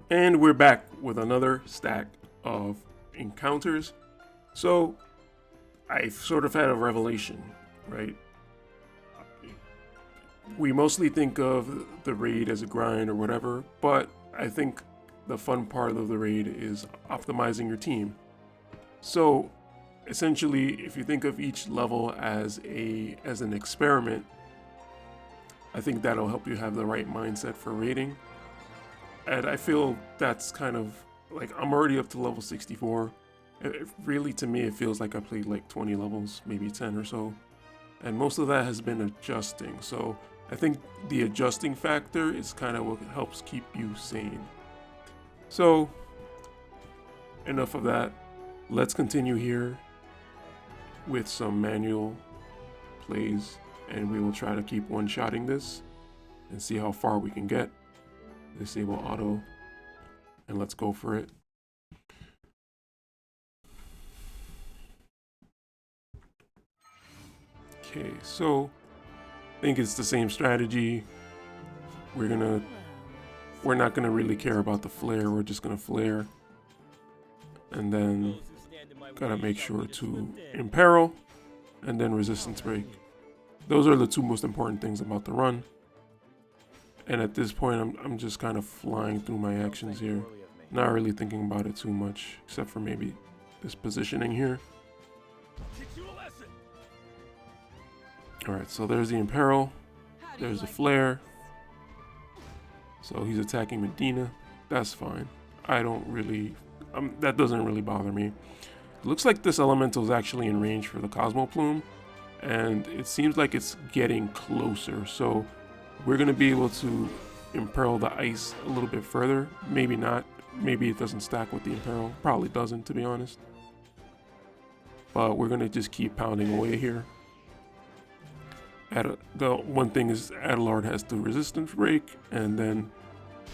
And we're back with another stack of encounters. So I sort of had a revelation, right? We mostly think of the raid as a grind or whatever, but I think the fun part of the raid is optimizing your team. So essentially, if you think of each level as an experiment, I think that'll help you have the right mindset for raiding. And I feel that's kind of like I'm already up to level 64. Really, to me, it feels like I played like 20 levels, maybe 10 or so. And most of that has been adjusting. So I think the adjusting factor is kind of what helps keep you sane. So, enough of that. Let's continue here with some manual plays, and we will try to keep one-shotting this and see how far we can get. Disable auto, and let's go for it. Okay, so I think it's the same strategy. We're not gonna really care about the flare. We're just gonna flare, and then gotta make sure to imperil, and then resistance break. Those are the two most important things about the run. And at this point, I'm just kind of flying through my actions here. Not really thinking about it too much, except for maybe this positioning here. Alright, so there's the Imperil. There's the Flare. So he's attacking Medina. That's fine. I don't really... that doesn't really bother me. It looks like this Elemental is actually in range for the Cosmo Plume. And it seems like it's getting closer. So we're going to be able to imperil the ice a little bit further. Maybe not. Maybe it doesn't stack with the imperil. Probably doesn't, to be honest. But we're going to just keep pounding away here. The one thing is Adelard has the resistance break, and then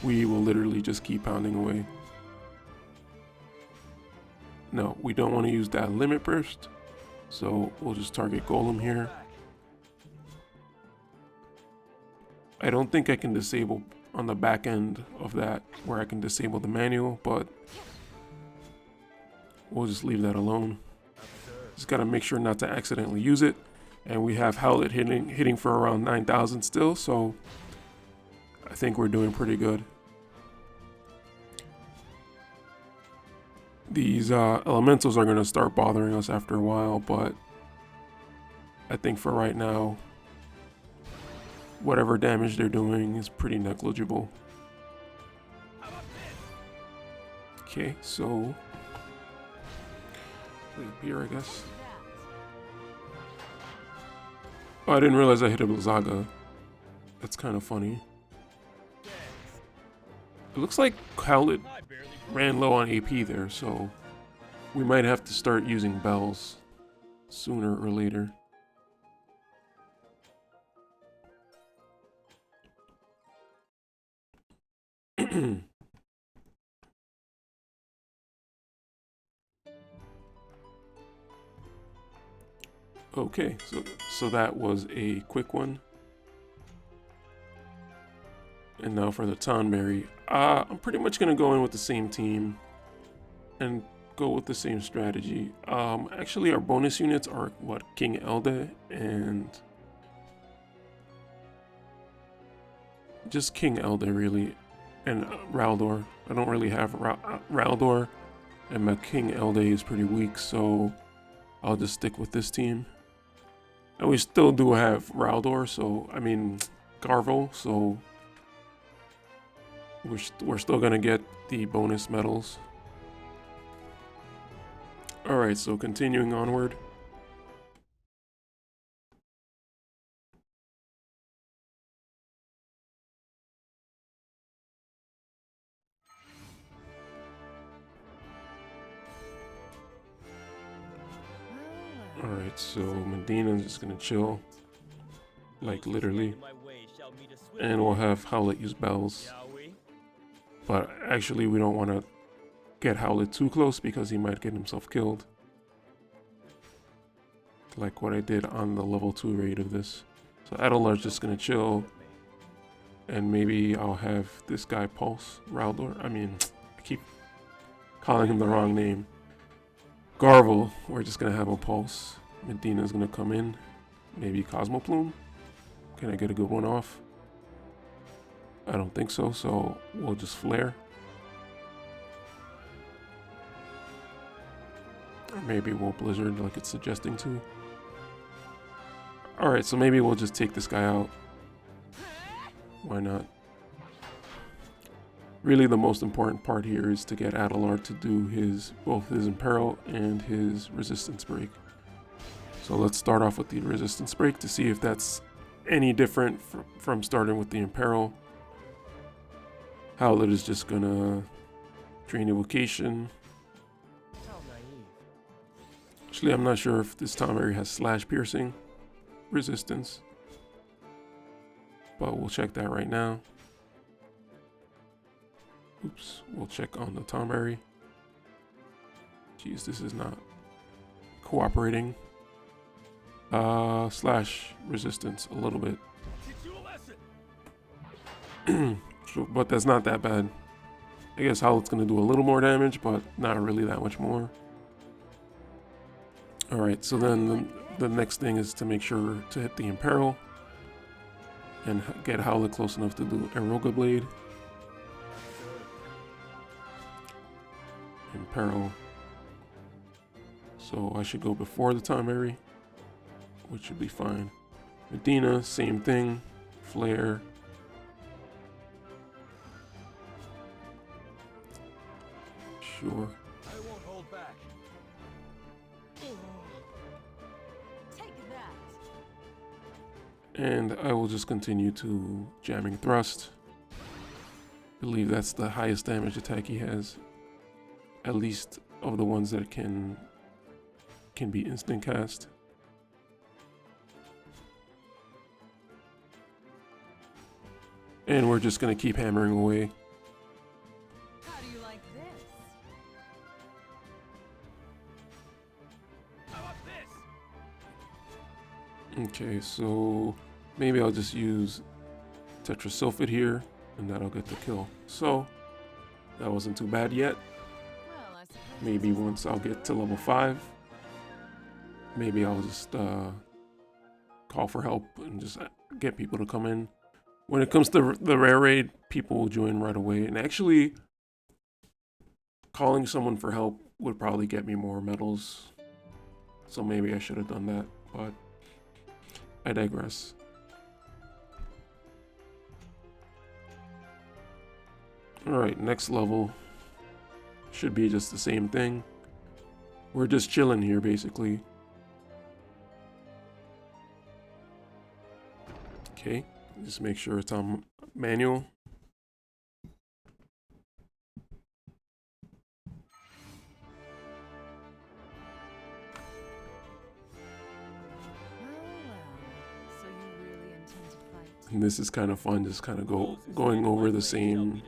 we will literally just keep pounding away. No, we don't want to use that limit burst. So we'll just target Golem here. I don't think I can disable on the back end of that where I can disable the manual, but we'll just leave that alone. Just gotta make sure not to accidentally use it. And we have Howlet hitting for around 9,000 still, so I think we're doing pretty good. These elementals are gonna start bothering us after a while, but I think for right now, whatever damage they're doing is pretty negligible. Okay, so play up here, I guess. Oh, I didn't realize I hit a Blizzaga. That's kind of funny. It looks like Howlet ran low on AP there, so we might have to start using bells sooner or later. Okay, so that was a quick one. And now for the Tonberry. I'm pretty much gonna go in with the same team and go with the same strategy. Actually our bonus units are what, King Elde and just King Elde really, and Raldor. I don't really have Raldor, and my King Elde is pretty weak, so I'll just stick with this team. And we still do have Raldor, so I mean Garvel, so we're still gonna get the bonus medals. Alright, so continuing onward. Alright, so Medina's just gonna chill. Like literally. And we'll have Howlet use bells. But actually we don't want to get Howlet too close because he might get himself killed. Like what I did on the level 2 raid of this. So Adelard's just gonna chill. And maybe I'll have this guy Pulse, Raldor. I mean, I keep calling him the wrong name. Garvel, we're just gonna have a Pulse. Medina's gonna come in. Maybe Cosmo Plume. Can I get a good one off? I don't think so, so we'll just Flare. Or maybe we'll Blizzard like it's suggesting to. Alright, so maybe we'll just take this guy out. Why not? Really the most important part here is to get Adelar to do both his Imperil and his Resistance Break. So let's start off with the Resistance Break to see if that's any different from starting with the Imperil. Howlet is just gonna drain Evocation. Actually, I'm not sure if this Tom area has Slash Piercing resistance, but we'll check that right now. Oops, we'll check on the Tomberry. Jeez, this is not cooperating. Slash resistance a little bit. But that's not that bad. I guess Howlet's gonna do a little more damage, but not really that much more. Alright, so then the next thing is to make sure to hit the Imperil and get Howlet close enough to do Aeroga Blade. Imperil. So I should go before the Tomberry, which should be fine. Medina, same thing. Flare. Sure. I won't hold back. And I will just continue to Jamming Thrust. Believe that's the highest damage attack he has, at least of the ones that can be instant cast. And we're just gonna keep hammering away. How do you like this? How about this? Okay, so maybe I'll just use Tetrasulfate here, and that'll get the kill. So that wasn't too bad yet. Well, I suppose Maybe once I'll get to level 5, maybe I'll just call for help and just get people to come in. When it comes to the rare raid, people will join right away. And actually, calling someone for help would probably get me more medals. So maybe I should have done that, but I digress. Alright, next level should be just the same thing. We're just chilling here, basically. Okay, just make sure it's on manual. so you really intend to fight? And this is kind of fun, just kind of going over the same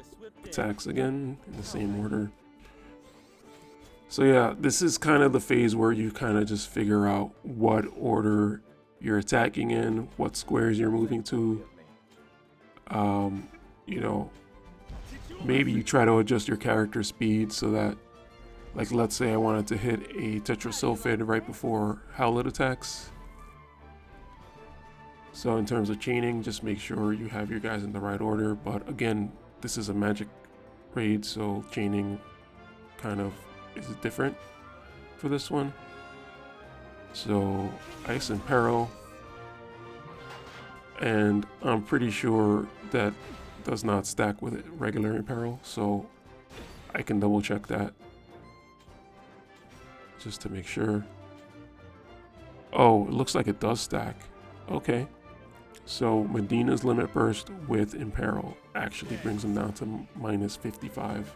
attacks again in the same order. So yeah, this is kind of the phase where you kind of just figure out what order you're attacking in, what squares you're moving to. You know, maybe you try to adjust your character speed so that, like, let's say I wanted to hit a Tetrasulfate right before Howlet attacks. So in terms of chaining, just make sure you have your guys in the right order. But again, this is a magic raid, so chaining kind of is different for this one. So Ice and Peril, and I'm pretty sure that does not stack with it, regular Imperil, so I can double check that just to make sure. Oh, it looks like it does stack. Okay, so Medina's Limit Burst with Imperil actually brings him down to minus 55.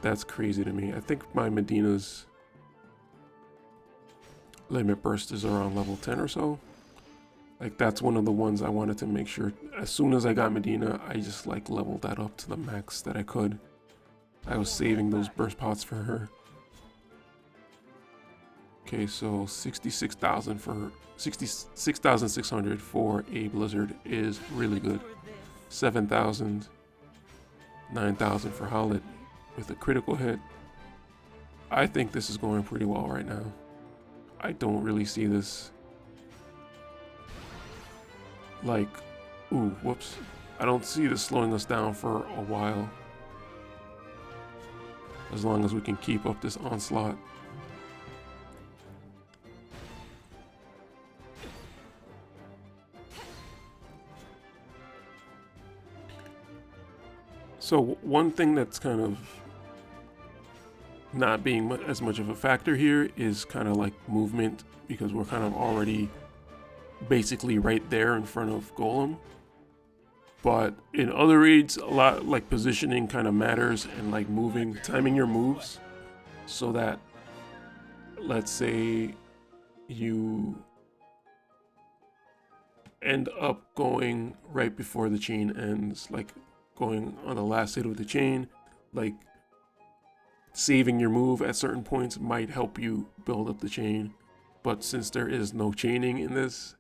That's crazy to me. I think my Medina's Limit Burst is around level 10 or so. Like, that's one of the ones I wanted to make sure. As soon as I got Medina, I just like leveled that up to the max that I could. I was saving those burst pots for her. Okay, so 66,000 for 66,600 for a Blizzard is really good. 7,000, 9,000 for Holland with a critical hit. I think this is going pretty well right now. I don't really see this like, ooh, whoops. I don't see this slowing us down for a while. As long as we can keep up this onslaught. So one thing that's kind of not being as much of a factor here is kind of like movement, because we're kind of already basically right there in front of Golem. But in other raids, a lot like positioning kind of matters, and like moving, timing your moves so that, let's say you end up going right before the chain ends, like going on the last hit of the chain, like saving your move at certain points might help you build up the chain. But since there is no chaining in this,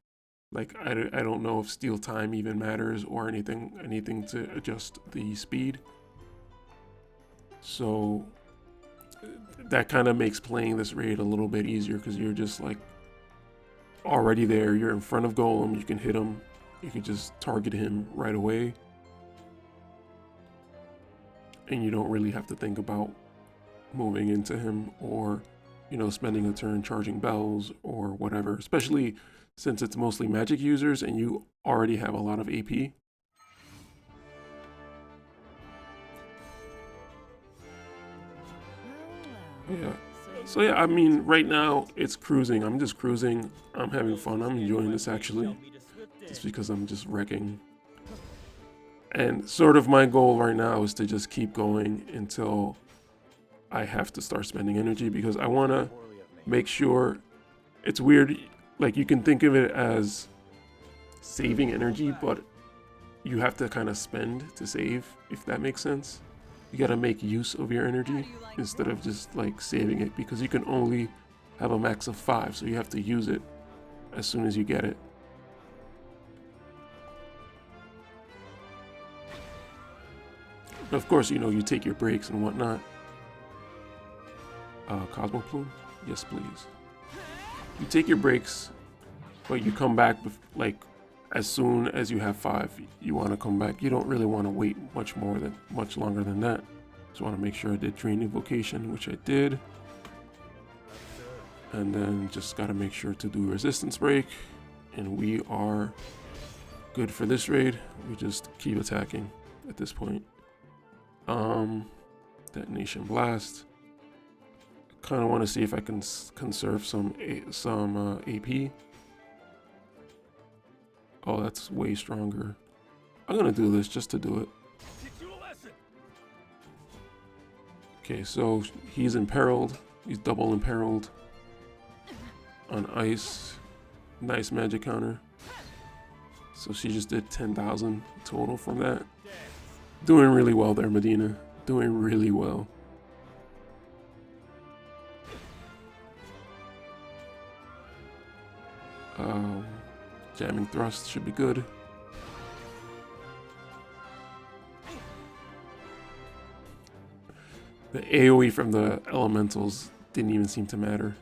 like I don't know if steal time even matters or anything to adjust the speed. So that kind of makes playing this raid a little bit easier, because you're just like already there, you're in front of Golem, you can hit him, you can just target him right away, and you don't really have to think about moving into him or, you know, spending a turn charging bells or whatever, especially since it's mostly magic users and you already have a lot of AP. Yeah. So yeah, I mean, right now it's cruising. I'm just cruising. I'm having fun. I'm enjoying this actually. Just because I'm just wrecking. And sort of my goal right now is to just keep going until I have to start spending energy, because I want to make sure, it's weird, like you can think of it as saving energy, but you have to kind of spend to save, if that makes sense. You got to make use of your energy instead of just like saving it, because you can only have a max of 5, so you have to use it as soon as you get it. Of course, you know, you take your breaks and whatnot. Cosmo Plume? Yes, please. You take your breaks, but you come back like as soon as you have 5. You want to come back. You don't really want to wait much longer than that. Just want to make sure I did Drain Invocation, which I did. And then just got to make sure to do Resistance Break, and we are good for this raid. We just keep attacking at this point. Detonation Blast. Kind of want to see if I can conserve some AP. Oh, that's way stronger. I'm gonna do this just to do it. Okay, so he's imperiled. He's double imperiled on ice. Nice magic counter. So she just did 10,000 total from that. Doing really well there, Medina. Doing really well. Jamming Thrust should be good. The AoE from the elementals didn't even seem to matter.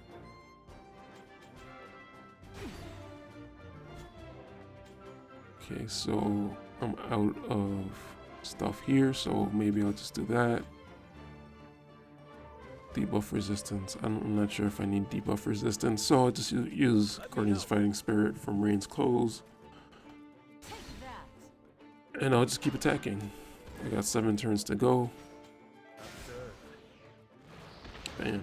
Okay, so I'm out of stuff here, so maybe I'll just do that. Debuff resistance. I'm not sure if I need debuff resistance, so I'll just use Guardian's Fighting Spirit from Rain's Close. And I'll just keep attacking. I got 7 turns to go. Bam.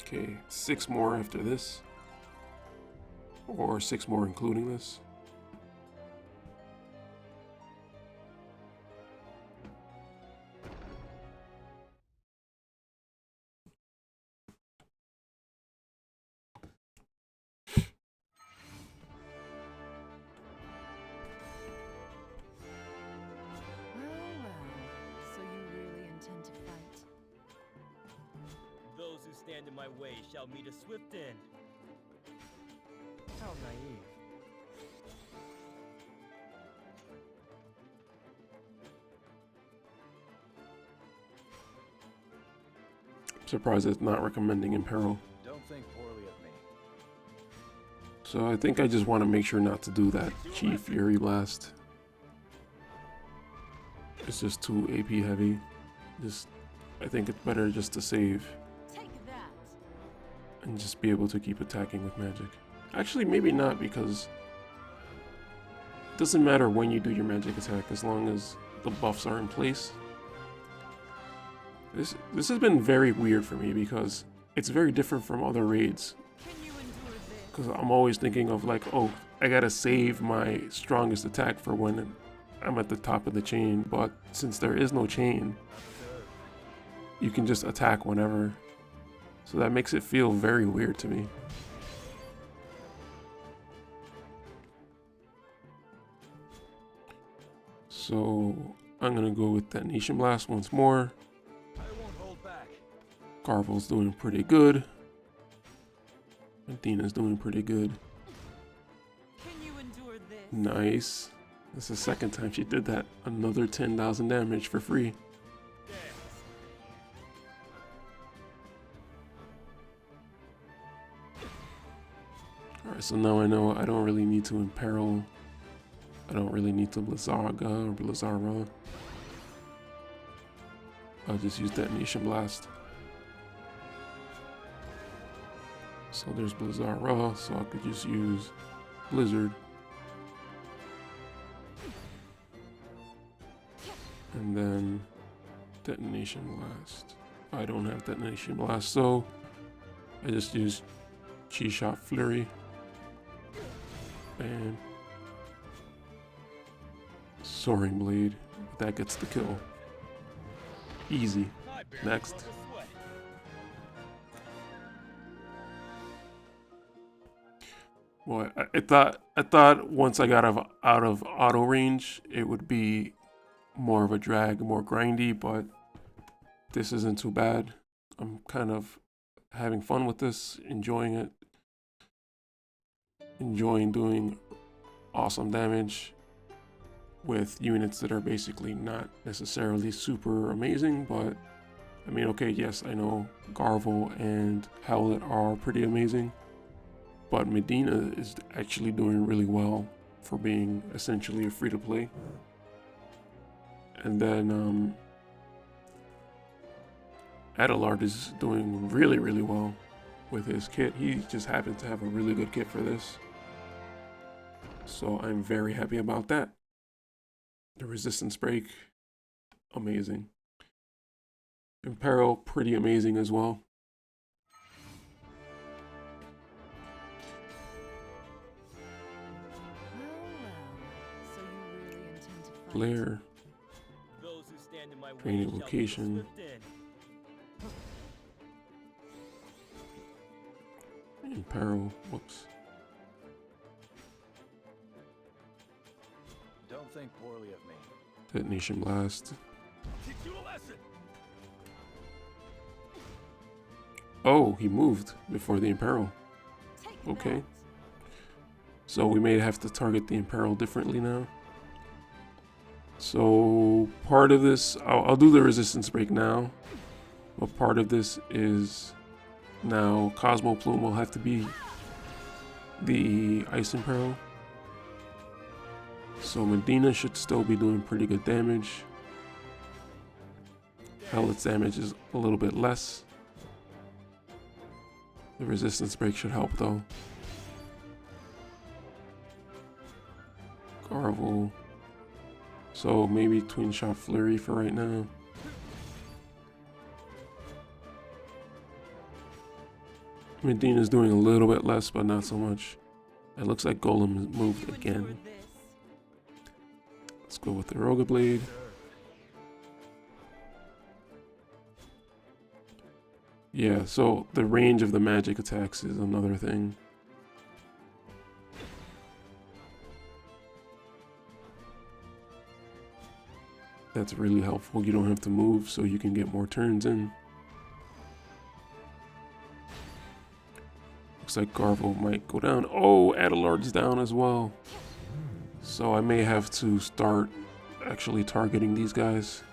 Okay, 6 more after this. Or 6 more including this. stand in my way shall meet a swift end. How naive. I'm surprised it's not recommending Imperil. Don't think poorly of me. So I think I just want to make sure not to do that Chi Fury Blast. It's just too AP heavy. I think it's better just to save Take that. and just be able to keep attacking with magic. Actually, maybe not, because it doesn't matter when you do your magic attack as long as the buffs are in place. This has been very weird for me because it's very different from other raids. Can you endure this? Because I'm always thinking of like, oh, I gotta save my strongest attack for when I'm at the top of the chain. But since there is no chain, you can just attack whenever. So that makes it feel very weird to me. So I'm gonna go with Detonation Blast once more. I won't hold back. Garvel's doing pretty good. Medina's doing pretty good. Can you endure this? Nice. That's the second time she did that. Another 10,000 damage for free. Alright, so now I know I don't really need to Imperil. I don't really need to Blizzaga or Blizzara. I'll just use Detonation Blast. So there's Blizzara, so I could just use Blizzard. And then Detonation Blast. I don't have Detonation Blast, so I just use Chi Shot Flurry. And Soaring Blade. That gets the kill. Easy. Next. Boy, I thought once I got out of auto range, it would be more of a drag, more grindy, but this isn't too bad. I'm kind of having fun with this, enjoying it. Enjoying doing awesome damage with units that are basically not necessarily super amazing, but I mean, okay, yes, I know Garvel and Howlet are pretty amazing, but Medina is actually doing really well for being essentially a free-to-play. And then Adelard is doing really, really well with his kit. He just happens to have a really good kit for this. So I'm very happy about that. The resistance break, amazing. Imperil, pretty amazing as well. Well, so you really intend to fight? Flare, Those who stand in my way training shall meet a location. swift end. Imperil, whoops. Don't think poorly of me. Detonation Blast. Teach you a lesson. Oh, he moved before the Imperil. Take Okay. that. So we may have to target the Imperil differently now. So part of this, I'll do the resistance break now. But part of this is now Cosmo Plume will have to be the Ice Imperil. So Medina should still be doing pretty good damage. Howlet's damage is a little bit less. The resistance break should help though. Garvel. So maybe Twin Shot Flurry for right now. Medina's doing a little bit less, but not so much. It looks like Golem has moved You again. endure this? Let's go with the Roga Blade. Yeah, so the range of the magic attacks is another thing. That's really helpful. You don't have to move, so you can get more turns in. Looks like Garvel might go down. Oh, Adelard's down as well. So I may have to start actually targeting these guys.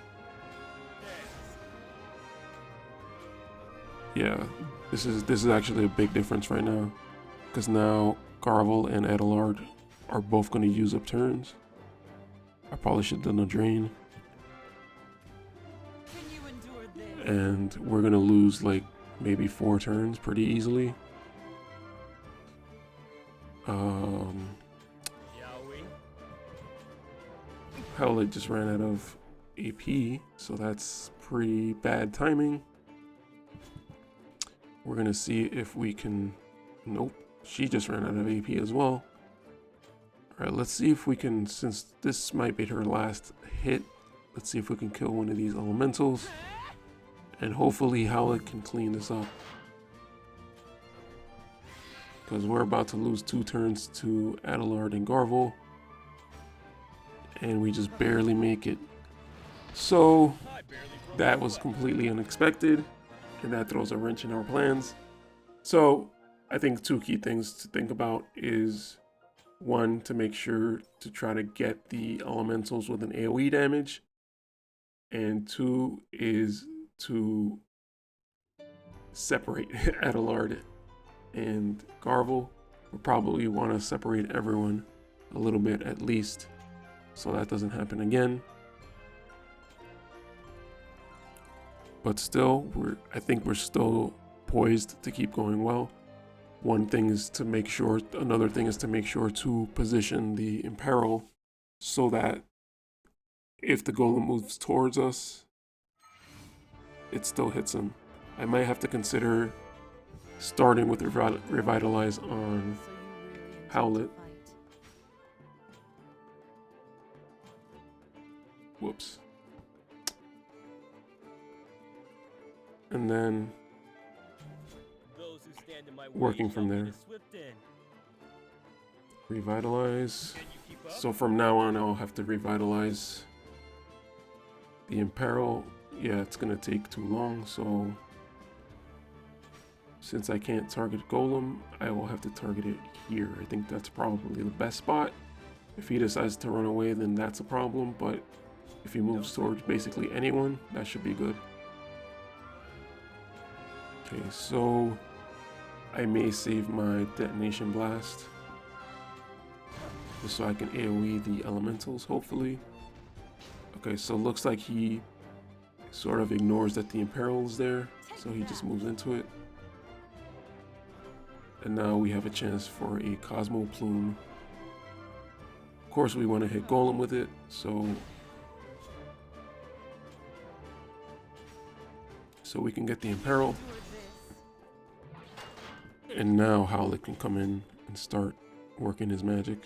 Yeah, this is actually a big difference right now. Because now Garvel and Adelard are both going to use up turns. I probably should have done a drain. Can you endure this? And we're going to lose like maybe 4 turns pretty easily. Hell, it just ran out of AP, so that's pretty bad timing. We're gonna see if we can. Nope, she just ran out of AP as well. All right, let's see if we can, since this might be her last hit, let's see if we can kill one of these elementals, and hopefully Howlett can clean this up. Because we're about to lose 2 turns to Adelard and Garvel. And we just barely make it. So that was completely unexpected. And that throws a wrench in our plans. So I think 2 key things to think about is 1, to make sure to try to get the elementals with an AoE damage. And 2 is to separate Adelard and Garvel. We'll probably want to separate everyone a little bit at least, so that doesn't happen again. But still, I think we're still poised to keep going well. Another thing is to make sure to position the Imperil so that if the Golem moves towards us, it still hits him. I might have to consider starting with Revitalize on So you really intend Howlett. to fight. Whoops. And then Those who stand in my way working from shall there. meet a swift end. Revitalize. Can you keep up? So from now on, I'll have to revitalize the Imperil. Yeah, it's gonna take too long, so since I can't target Golem, I will have to target it here. I think that's probably the best spot. If he decides to run away, then that's a problem, but if he moves towards basically anyone, that should be good. Okay, so I may save my Detonation Blast just so I can AoE the elementals, hopefully. Okay, so looks like he sort of ignores that the Imperil is there, so he just moves into it. And now we have a chance for a Cosmo Plume. Of course, we want to hit Golem with it, so we can get the Imperil. And now Howlett can come in and start working his magic.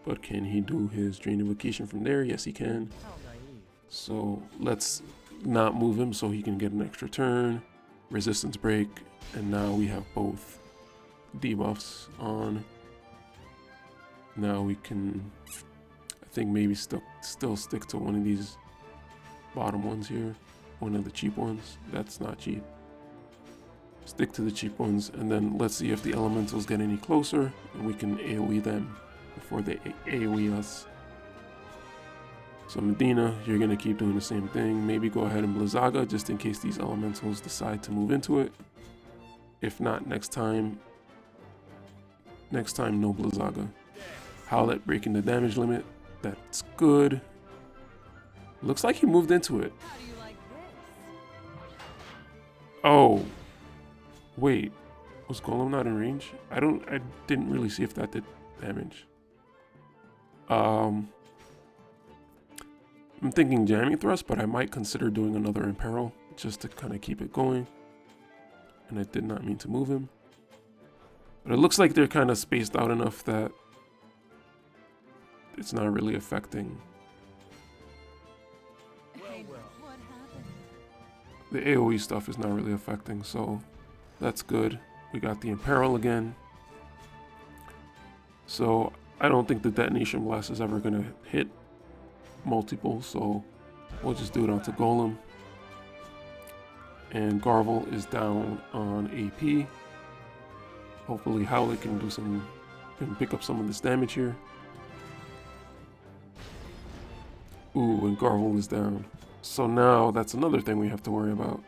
But can he do his Drain Invocation from there? Yes, he can. How naive. So let's not move him so he can get an extra turn. Resistance break, and now we have both debuffs on. Now we can, I think, maybe still stick to one of these bottom ones here. One of the cheap ones. That's not cheap. Stick to the cheap ones, and then let's see if the elementals get any closer, and we can AoE them before they AoE us. So Medina, you're gonna keep doing the same thing. Maybe go ahead and Blizzaga just in case these elementals decide to move into it. If not, next time no Blizzaga. Howlett breaking the damage limit. That's good. Looks like he moved into it. How do you like this? Oh, wait, was Golem not in range? I didn't really see if that did damage. I'm thinking jamming thrust, but I might consider doing another Imperil just to kind of keep it going. And I did not mean to move him. But it looks like they're kind of spaced out enough that it's not really affecting. Hey, what happened? The AoE stuff is not really affecting, so that's good. We got the Imperil again. So I don't think the Detonation Blast is ever going to hit multiple, so we'll just do it onto Golem. And Garvel is down on AP. Hopefully Howlett can pick up some of this damage here. Ooh, and Garvel is down. So now that's another thing we have to worry about.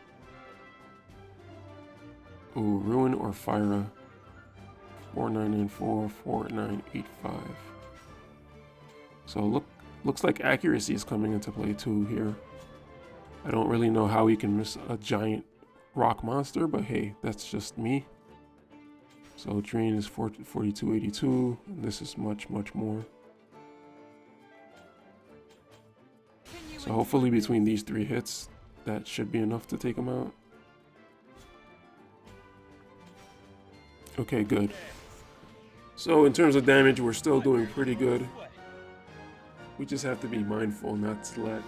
Ooh, Ruin or Fyra. 4994, 4985. So looks like accuracy is coming into play too here. I don't really know how he can miss a giant rock monster, but hey, that's just me. So Drain is 4282, and this is much, much more. So hopefully between these 3 hits, that should be enough to take him out. Okay, good. So in terms of damage, we're still doing pretty good. We just have to be mindful not to let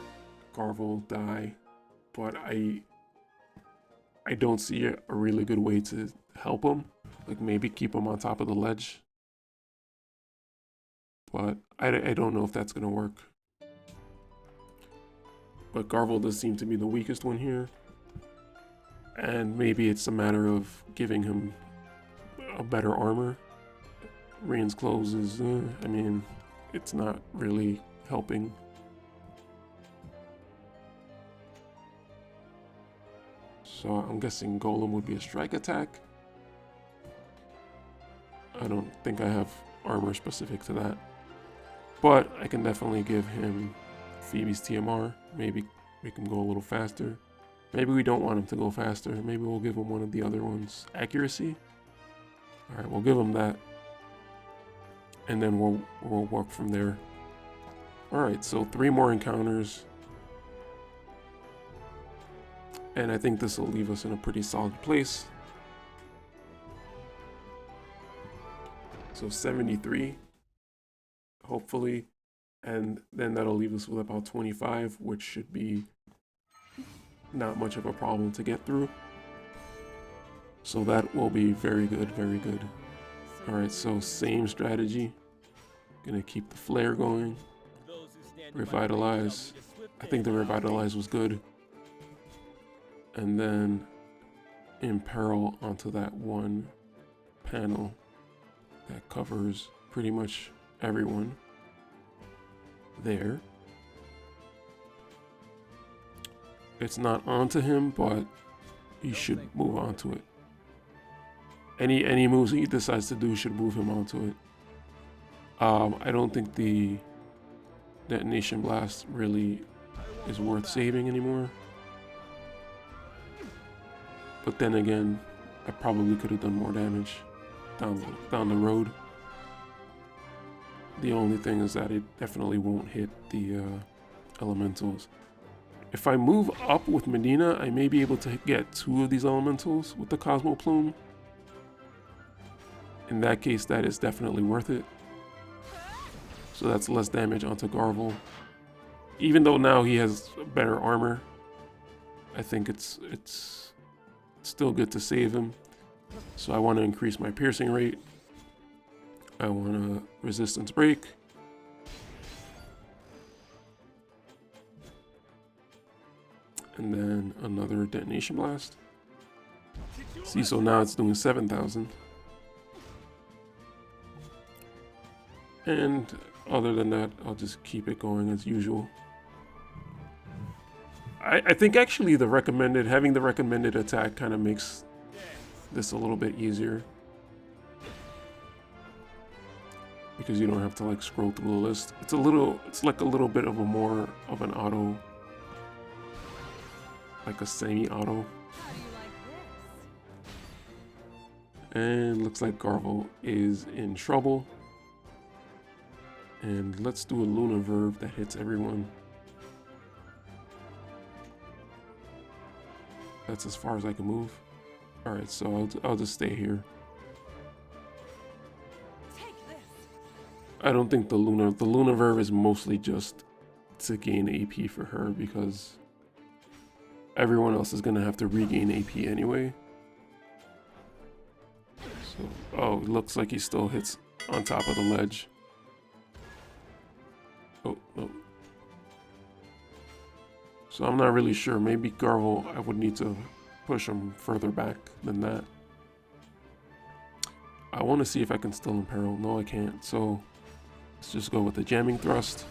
Garvel die. But I don't see a really good way to help him. Like maybe keep him on top of the ledge. But I don't know if that's going to work. But Garvel does seem to be the weakest one here. And maybe it's a matter of giving him a better armor. Rain's clothes is, I mean, it's not really helping. So I'm guessing Golem would be a strike attack. I don't think I have armor specific to that. But I can definitely give him Phoebe's TMR. Maybe make him go a little faster. Maybe we don't want him to go faster. Maybe we'll give him one of the other ones. Accuracy? Alright, we'll give him that. And then we'll work from there. Alright, so 3 more encounters. And I think this will leave us in a pretty solid place. So 73, hopefully. And then that'll leave us with about 25, which should be not much of a problem to get through. So that will be very good, very good. Alright, so same strategy. Gonna keep the flare going. Revitalize. I think the revitalize was good. And then imperil onto that one panel that covers pretty much everyone there. It's not onto him, but he should move onto it. Any moves he decides to do should move him onto it. I don't think the detonation blast really is worth saving anymore. But then again, I probably could have done more damage down the road. The only thing is that it definitely won't hit the elementals. If I move up with Medina, I may be able to get 2 of these elementals with the Cosmo Plume. In that case, that is definitely worth it. So that's less damage onto Garvel. Even though now he has better armor, I think it's still good to save him. So I want to increase my piercing rate. I want a resistance break. And then another detonation blast. See, so now it's doing 7,000. And other than that, I'll just keep it going as usual. I think actually having the recommended attack kind of makes this a little bit easier. Because you don't have to like scroll through the list. It's like a little bit of a more of an auto, like a semi-auto. And looks like Garvel is in trouble. And let's do a Luna Verve that hits everyone. That's as far as I can move. Alright, so I'll just stay here. I don't think the Luna Verve is mostly just to gain AP for her because everyone else is gonna have to regain AP anyway. So, oh, it looks like he still hits on top of the ledge. Oh, no. So I'm not really sure. Maybe Garvel, I would need to push him further back than that. I want to see if I can still imperil. No, I can't. So let's just go with the jamming thrust.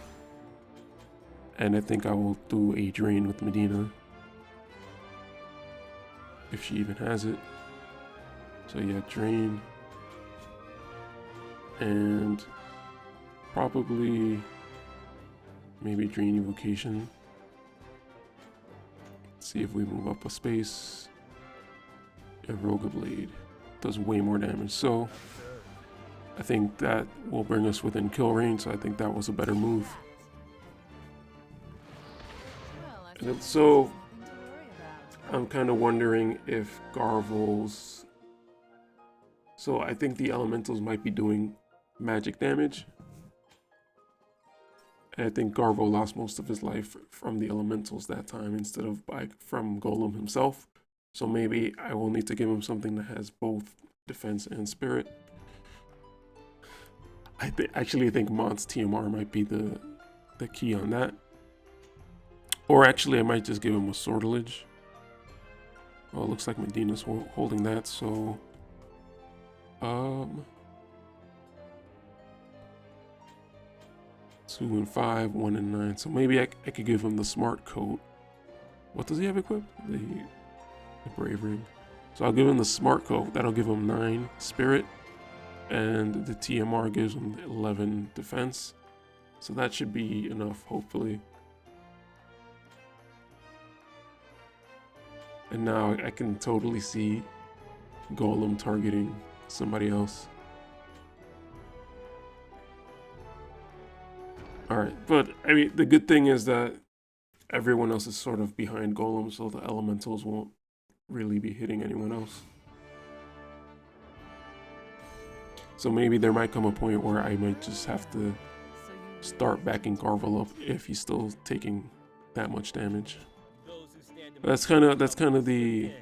And I think I will do a drain with Medina. If she even has it. So yeah, drain. And probably maybe drain evocation. See if we move up a space. Eroga Blade does way more damage, so I think that will bring us within kill range, so I think that was a better move. Well, I And then, suppose so there's nothing to worry about. I'm kind of wondering if Garvel's... So I think the elementals might be doing magic damage. And I think Garvel lost most of his life from the elementals that time instead of from Golem himself. So maybe I will need to give him something that has both defense and spirit. I actually think Mont's TMR might be the key on that. Or actually I might just give him a Sortilege. Well, it looks like Medina's holding that, so... 2 and 5, 1 and 9. So maybe I could give him the smart coat. What does he have equipped? The brave ring. So I'll give him the smart coat. That'll give him 9 spirit. And the TMR gives him 11 defense. So that should be enough, hopefully. And now I can totally see Golem targeting somebody else. Alright, but I mean, the good thing is that everyone else is sort of behind Golem, so the elementals won't really be hitting anyone else. So maybe there might come a point where I might just have to start backing Garvel up if he's still taking that much damage. That's kind of the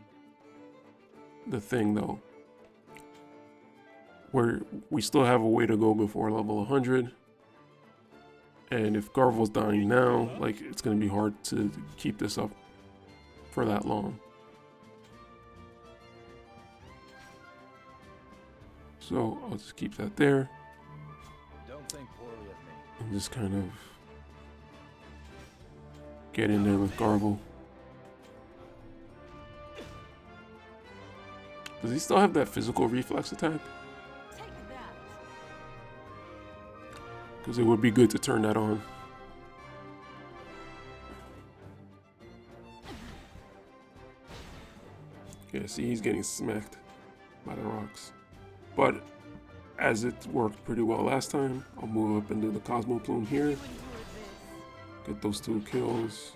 thing though. Where we still have a way to go before level 100. And if Garvel's dying now, like, it's going to be hard to keep this up for that long. So I'll just keep that there. Don't think poorly of me. And just kind of get in there with Garvel. Does he still have that physical reflex attack? Because it would be good to turn that on. Yeah, see, he's getting smacked by the rocks. But as it worked pretty well last time, I'll move up and do the Cosmo Plume here. Get those 2 kills.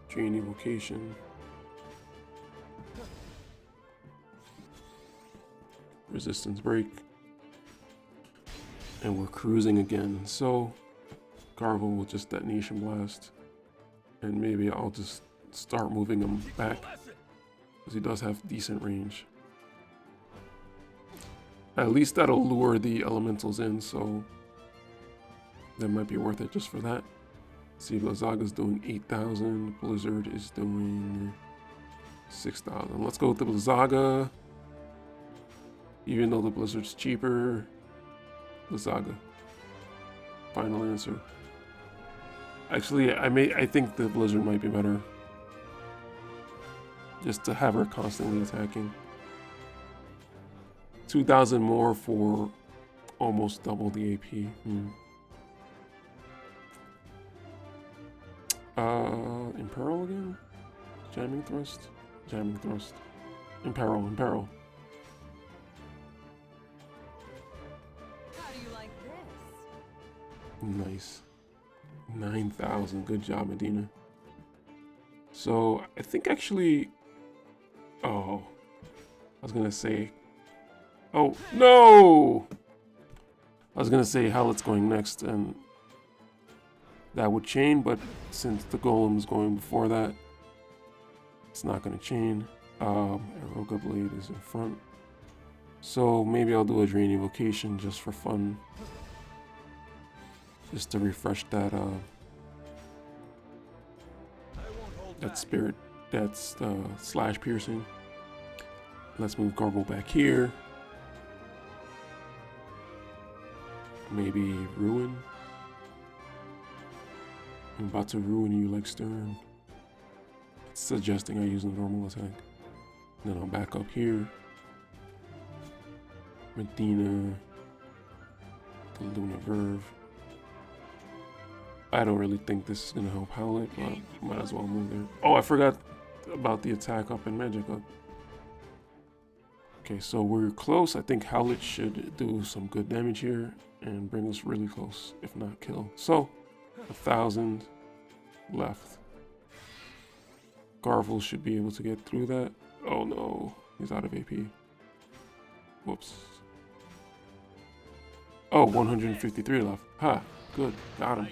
Drain Evocation. Resistance Break. And we're cruising again. So Garvel will just Detonation Blast. And maybe I'll just start moving him back. Because he does have decent range. At least that'll lure the elementals in, so that might be worth it just for that. See, Blizaga's doing 8,000. Blizzard is doing 6,000. Let's go with the Blizzaga. Even though the Blizzard's cheaper. Blizzaga. Final answer. Actually, I think the Blizzard might be better. Just to have her constantly attacking. 2,000 more for almost double the AP. Imperil again? Jamming thrust? Jamming thrust. Imperil, imperil. How do you like this? Nice. 9,000. Good job, Medina. So, I think actually... Oh. I was gonna say... Oh, no! I was gonna say Howlett's going next, and that would chain, but since the Golem is going before that, it's not gonna chain. Eroga Blade is in front. So maybe I'll do a Drain Evocation just for fun. Just to refresh that, that spirit, that's slash piercing. Let's move Garble back here. Maybe Ruin. I'm about to ruin you like Stern. It's suggesting I use a normal attack. Then I'll back up here. Medina. The Luna Verve. I don't really think this is gonna help Howlet, but might as well move there. Oh, I forgot about the attack up and magic up. Okay, so we're close. I think Howlet should do some good damage here and bring us really close, if not kill. So, 1,000 left. Garvel should be able to get through that. Oh no, he's out of AP. Whoops. Oh, 153 left. Ha, good, got him.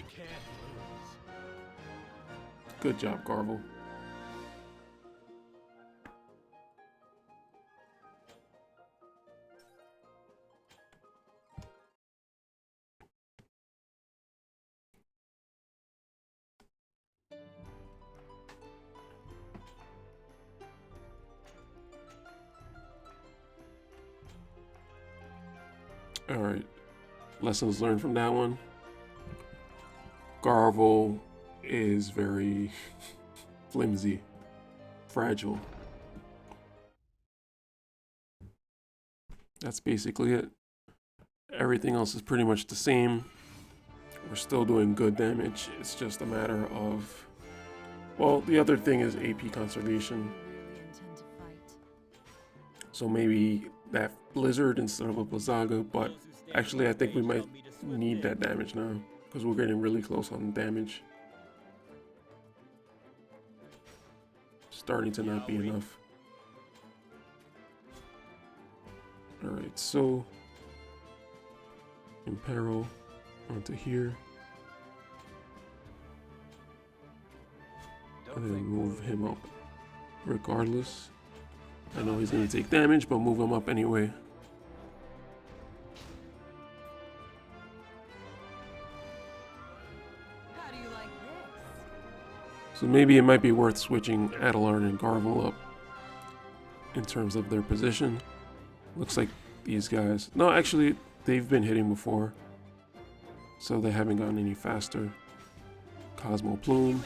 Good job, Garvel. All right, lessons learned from that one. Garvel is very flimsy, fragile. That's basically it. Everything else is pretty much the same. We're still doing good damage. It's just a matter of, well, the other thing is AP conservation. Really intend to fight. So maybe that Blizzard instead of a Blizzaga, but actually I think we might need that damage now because we're getting really close on damage. Starting to not be enough. Alright, so Imperil onto here. And then move him up regardless. I know he's going to take damage, but move him up anyway. How do you like this? So maybe it might be worth switching Adelarn and Garvel up in terms of their position. Looks like these guys... No, actually, they've been hitting before. So they haven't gotten any faster. Cosmo Plume.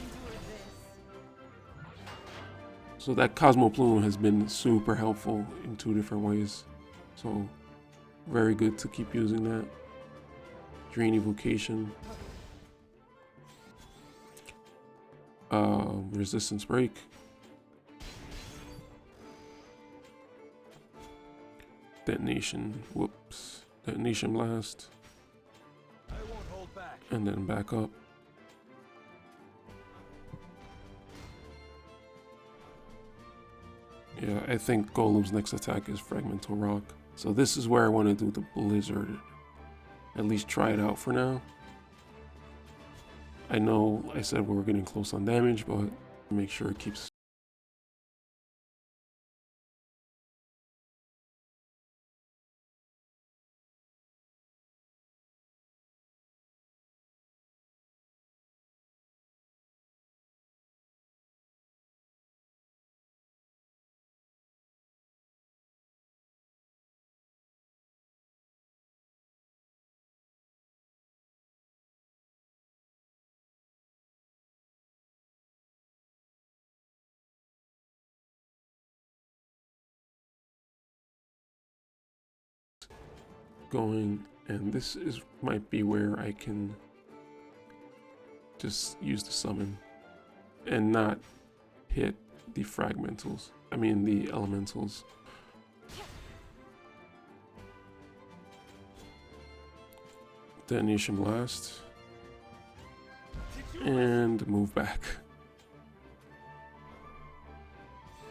So that Cosmo Plume has been super helpful in 2 different ways. So very good to keep using that. Drain Evocation. Resistance Break. Detonation. Whoops. Detonation Blast. I won't hold back. And then back up. Yeah, I think Golem's next attack is Fragmental Rock. So this is where I want to do the Blizzard. At least try it out for now. I know I said we were getting close on damage, but make sure it keeps... going, and this is might be where I can just use the summon and not hit the fragmentals. I mean the elementals. Detonation Blast and move back.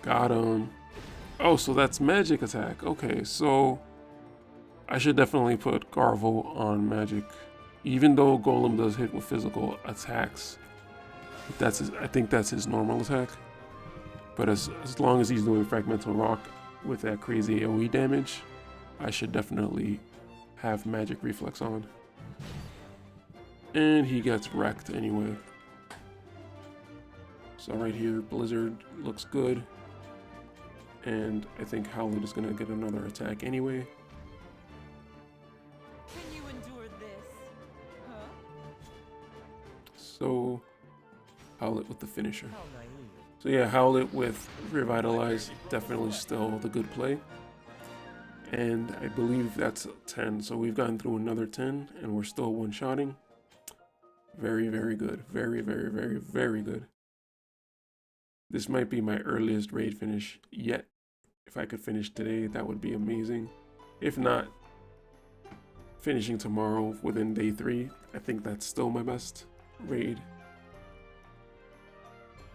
Got him. Oh, so that's magic attack. Okay, so I should definitely put Garvel on magic, even though Golem does hit with physical attacks. That's his, I think that's his normal attack. But as long as he's doing Fragmental Rock with that crazy AoE damage, I should definitely have Magic Reflex on. And he gets wrecked anyway. So right here, Blizzard looks good. And I think Howlet is going to get another attack anyway. Can you endure this? Huh? So Howlet with the finisher. How naive. So yeah, Howlet with Revitalize, definitely still the good play. And I believe that's 10. So we've gotten through another 10 and we're still one-shotting. Very, very good. Very, very, very, very good. This might be my earliest raid finish yet. If I could finish today, that would be amazing. If not, finishing tomorrow within day 3, I think that's still my best raid.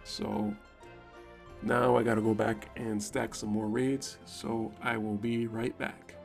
So now I gotta go back and stack some more raids, so I will be right back.